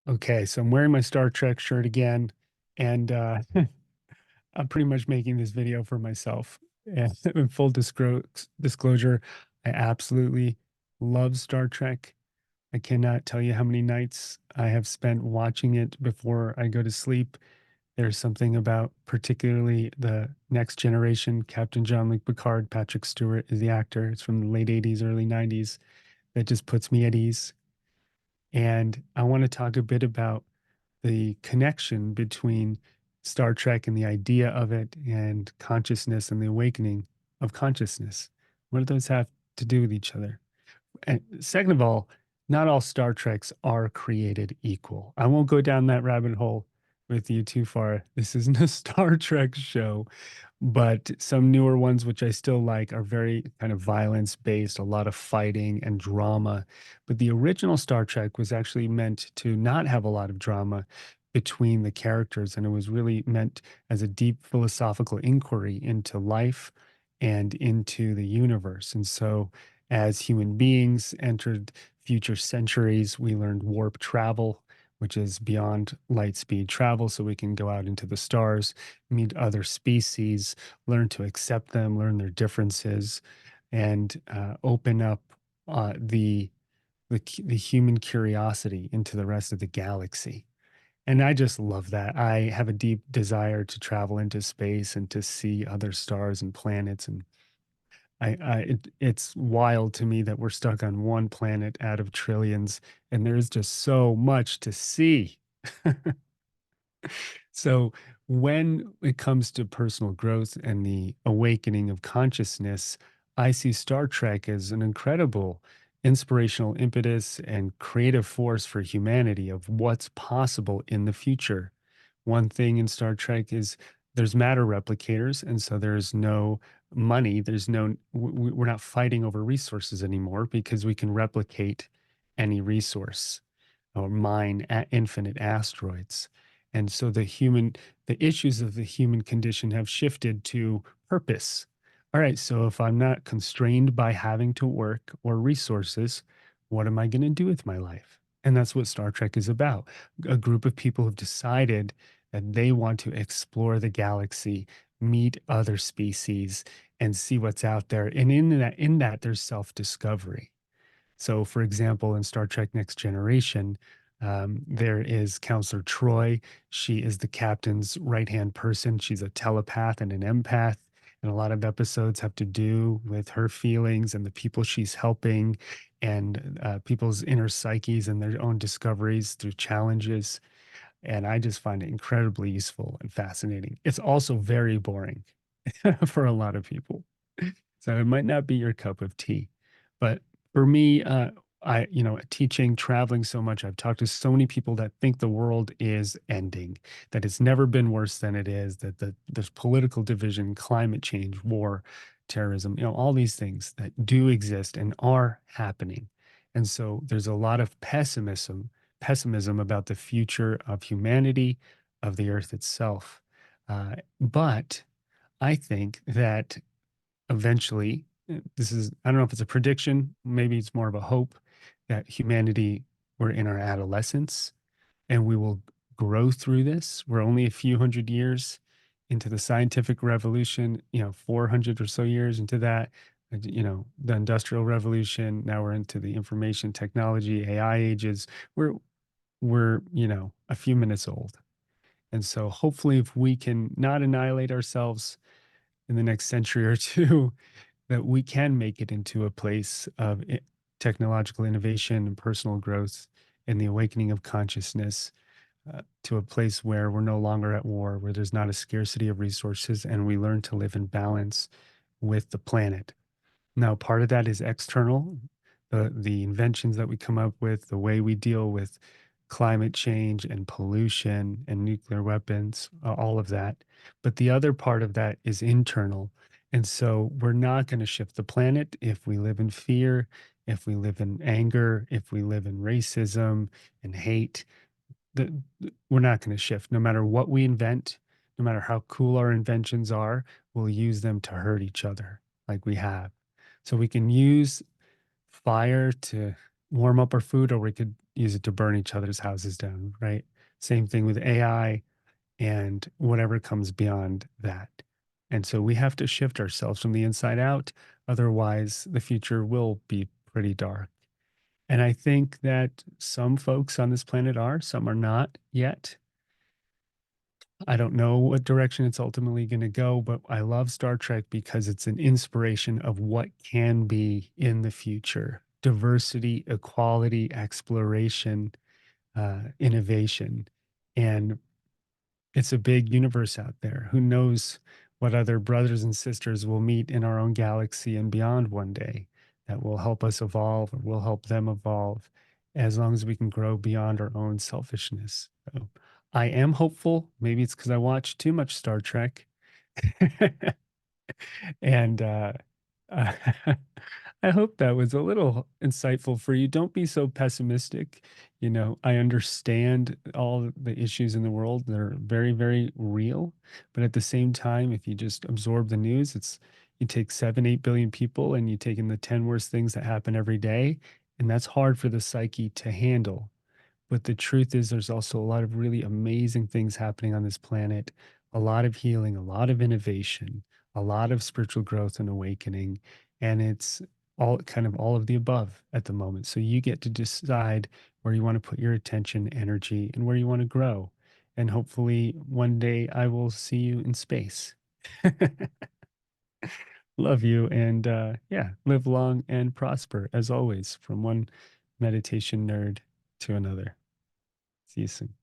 Okay, so I'm wearing my Star Trek shirt again, and I'm pretty much making this video for myself. And in full disclosure, I absolutely love Star Trek. I cannot tell you how many nights I have spent watching it before I go to sleep. There's something about particularly the next generation, Captain Jean-Luc Picard, Patrick Stewart is the actor. It's from the late 80s, early 90s. That just puts me at ease. And I want to talk a bit about the connection between Star Trek and the idea of it and consciousness and the awakening of consciousness. What do those have to do with each other? And second of all, not all Star Treks are created equal. I won't go down that rabbit hole with you too far. This isn't a Star Trek show, but some newer ones, which I still like, are very kind of violence based, a lot of fighting and drama. But the original Star Trek was actually meant to not have a lot of drama between the characters. And it was really meant as a deep philosophical inquiry into life and into the universe. And so, as human beings entered future centuries, we learned warp travel, which is beyond light speed travel. So we can go out into the stars, meet other species, learn to accept them, learn their differences, and open up the human curiosity into the rest of the galaxy. And I just love that. I have a deep desire to travel into space and to see other stars and planets. And it's wild to me that we're stuck on one planet out of trillions, and there's just so much to see. So, when it comes to personal growth and the awakening of consciousness, I see Star Trek as an incredible inspirational impetus and creative force for humanity of what's possible in the future. One thing in Star Trek is there's matter replicators, and so there's no money. There's no, we're not fighting over resources anymore because we can replicate any resource or mine infinite asteroids. And so the issues of the human condition have shifted to purpose. All right, so if I'm not constrained by having to work or resources, what am I going to do with my life? And that's what Star Trek is about. A group of people have decided that they want to explore the galaxy, meet other species, and see what's out there. And in that there's self-discovery. So, for example, in Star Trek Next Generation, there is Counselor Troy. She is the captain's right hand person. She's a telepath and an empath. And a lot of episodes have to do with her feelings and the people she's helping and people's inner psyches and their own discoveries through challenges. And I just find it incredibly useful and fascinating. It's also very boring for a lot of people. So it might not be your cup of tea. But for me, teaching, traveling so much, I've talked to so many people that think the world is ending, that it's never been worse than it is, that there's political division, climate change, war, terrorism, all these things that do exist and are happening. And so there's a lot of pessimism about the future of humanity, of the earth itself. But I think that eventually, I don't know if it's a prediction, maybe it's more of a hope that humanity, we're in our adolescence and we will grow through this. We're only a few hundred years into the scientific revolution, 400 or so years into that, the industrial revolution. Now we're into the information technology, AI ages. We're a few minutes old. And so hopefully if we can not annihilate ourselves in the next century or two, that we can make it into a place of technological innovation and personal growth and the awakening of consciousness, to a place where we're no longer at war, where there's not a scarcity of resources, and we learn to live in balance with the planet. Now, part of that is external, the inventions that we come up with, the way we deal with climate change and pollution and nuclear weapons, all of that. But the other part of that is internal. And so we're not going to shift the planet if we live in fear, if we live in anger, if we live in racism and hate. We're not going to shift. No matter what we invent, no matter how cool our inventions are, we'll use them to hurt each other like we have. So we can use fire to warm up our food, or we could use it to burn each other's houses down, right? Same thing with AI and whatever comes beyond that. And so we have to shift ourselves from the inside out. Otherwise, the future will be pretty dark. And I think that some folks on this planet are, some are not yet. I don't know what direction it's ultimately going to go, but I love Star Trek because it's an inspiration of what can be in the future: diversity, equality, exploration, innovation. And it's a big universe out there. Who knows what other brothers and sisters we'll meet in our own galaxy and beyond one day that will help us evolve or will help them evolve as long as we can grow beyond our own selfishness. So I am hopeful. Maybe it's because I watch too much Star Trek. And uh, I hope that was a little insightful for you. Don't be so pessimistic. You know, I understand all the issues in the world. They're very, very real. But at the same time, if you just absorb the news, it's you take 7, 8 billion people and you take in the 10 worst things that happen every day. And that's hard for the psyche to handle. But the truth is, there's also a lot of really amazing things happening on this planet, a lot of healing, a lot of innovation, a lot of spiritual growth and awakening. And it's all kind of all of the above at the moment. So you get to decide where you want to put your attention, energy, and where you want to grow. And hopefully one day I will see you in space. Love you. And yeah, live long and prosper as always, from one meditation nerd to another. See you soon.